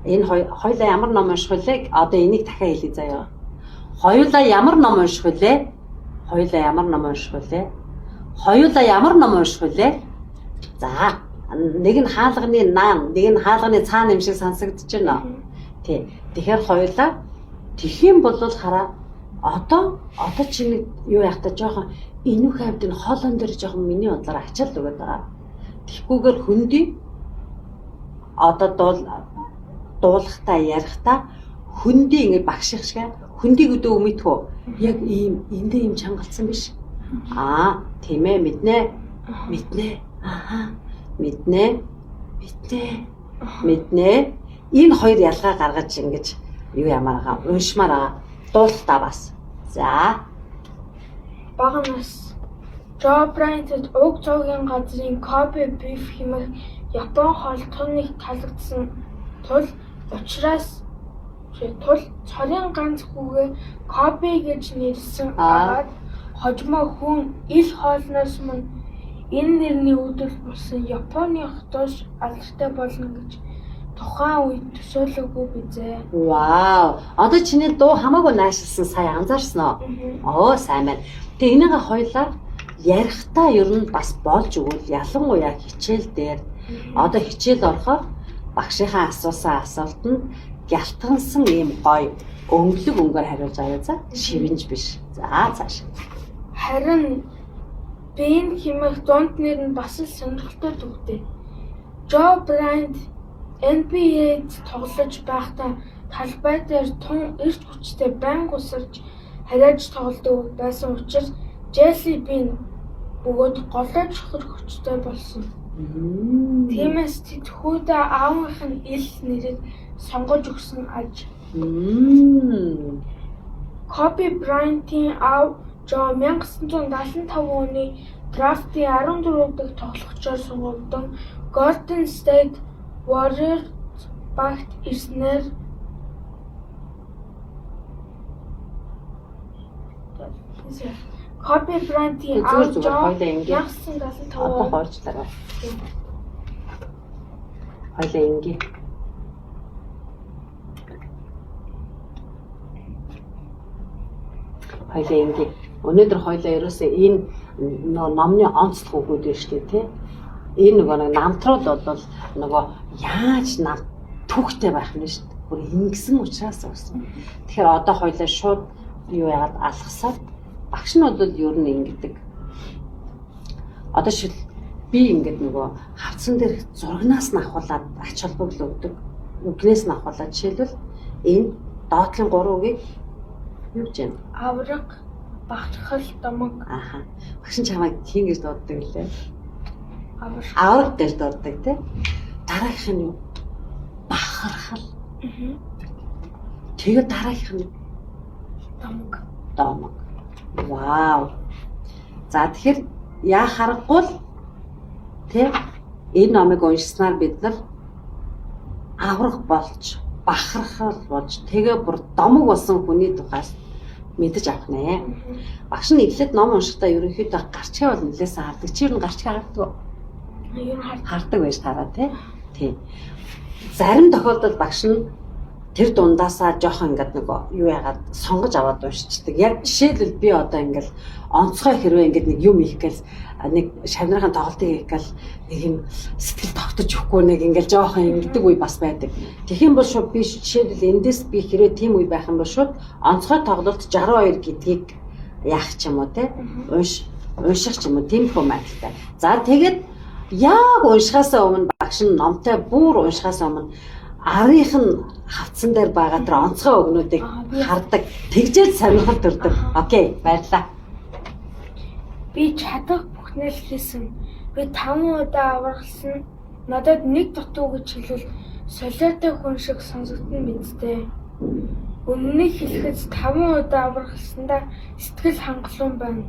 Энэ хоёулаа ямар ном унших вүлээ? Одоо энийг дахиад хэлье заяа. Хоёулаа ямар ном унших вүлээ? Хоёулаа ямар ном унших вүлээ? Хоёулаа ямар ном унших вүлээ? За, нэг нь хаалганы наан, нэг нь хаалганы цаана юм шиг сонсогдож байна. Тий. Тэгэхээр хоёулаа тэхийн бол хараа одоо чи юу яах та жоохон энүүх хавьд энэ хоолон дээр жоохон миний бодлоор ачаал өгöd байгаа. Тэгхгүйгээр хөндөй одоо дуулахтаа яриахтаа хөндөй ингэ багших шиг хөндөй гэдэг үг мэдхүү. Яг ийм эндээ ийм чангалцсан биш. Тийм ээ мэднэ. Мэднэ. Энэ хоёр ялгаа гаргаж ингэж юу ямаараа уншмаар байгаа. Дуулалтаа бас. За. Багнаас Joe Bryant-д уг цуугийн газрын Kobe Beef хэмээх Япон хоол туныг таалагдсан тул цорын ганц хүүгээ Kobe гэж нэрлсэн агаад хожмоо хүн ил хоолноос мөн энэ нэрний үүдэл болсон Японы хотоос алдартай болно гэж тухайн үед төсөөлөөгүй бизээ. Вау. Одоо чиний дуу хамаагүй наашилсан сая анзаарсан уу? Сайн байна. Тэгээ энийг хоёлаа ярихтаа ер нь бас болж өгвөл ялангуяа хичээл дээр одоо хичээл орохоор багшийнхаа асуусан асуулт нь гялтгансан ийм гоё өнгөлөг хариулж байгаа за шивэнж биш. За цааш. Харин Ben хэмээх дунд нэр нь бас л сонирхолтой төвтэй. Joe Bryant NBA-д тоглож байхдаа талбай дээр тун эрт хүчтэй байнга усарч харааж тоглодог байсан учраас Jesse Ben бөгөөд голоо чухал хүчтэй болсон. Тиймээс тэтгэхүүдээ аавынх нь ил нэрийг сонгож өгсөн аж. Kobe Bryant-ийн аав Joe 1975 оны драфтын 14 дахь тоглогчоор сонгогдсон Golden State Warriors багт ирснээр Kobe Bryant-ийн аав Joe 1975 одоо хоолчлаа. Хоёлаа ингээ. Өнөөдөр хоёлаа ерөөсөө энэ номны онцлог өгөөд байна шүү дээ, тий. Энэ нэг намтрууд бол нөгөө яаж нам түүхтэй байх нь шүү дээ. Бүр ингэсэн учраас өгсөн. Тэгэхээр одоо хоёлаа шууд юу яагаад алгасаад багш нь бол ер нь ингэдэг. Одоо шил би ингэдэг нөгөө хавцан дээр зурагнаас нь авахуулаад ач холбогдол өгдөг. Үгнээс нь авахуулаад жишээлбэл энэ доотлын 3 үгийг юу гэж юм? Авраг, бахархал, домог. Багш нь чамайг хин гэж дууддаг лээ. Авраг гэж дууддаг тий. Дараагийнх нь юу? Бахархал. Тэгээд дараагийнх нь домог. Вау. За тэгэхээр яа харахгүй л тий энэ номыг уншсанаар бид нар авраг болж бахархал болж тэгээ бүр домог болсон хүний тухайс мэдэж авах нэ. Багш нь эхлээд ном уншихдаа ерөнхийдөө гарчгаа бол нэлээсэн хардаг. Чи ер нь гарчгаа хардаг уу? Ер нь хардаг байж таараа тий. Зарим тохиолдолд багш нь тэр дундаасаа жоохон ингээд нэг юу яагаад сонгож аваад уншчихдаг. Яг жишээлбэл би одоо ингээд онцгой хэрвээ ингээд нэг юм хийх гээл нэг шавнырын тоглолтыг хийх гээл нэг юм сэтгэл тогтож өгөхгүй нэг ингээд жоохон ингэдэг үе бас байдаг. Тэгэх юм бол шууд би жишээлбэл эндээс би хэрвээ тийм үе байх юм бол шууд онцгой тоглолт 62 гэдгийг яах ч юм уу те унших ч юм уу тийм форматтай. За тэгээд яг уншихаасаа өмнө багш нь номтой бүр уншихаасаа өмнө арих нь хавцсан дээр байгаа тэр онцгой өгнүүдийг хардаг. Тэгжэл сонирхол төрдөг. Окей, баярлалаа. Би чадах бүхнээ л хийсэн. Би 5 удаа аврагсан. Надад нэг дутуу гэж хэлвэл солиотой хүн шиг сонсогдсон бидтэй. Өмнө нь хэлэхэд 5 удаа аврагсандаа сэтгэл хангалуун байна.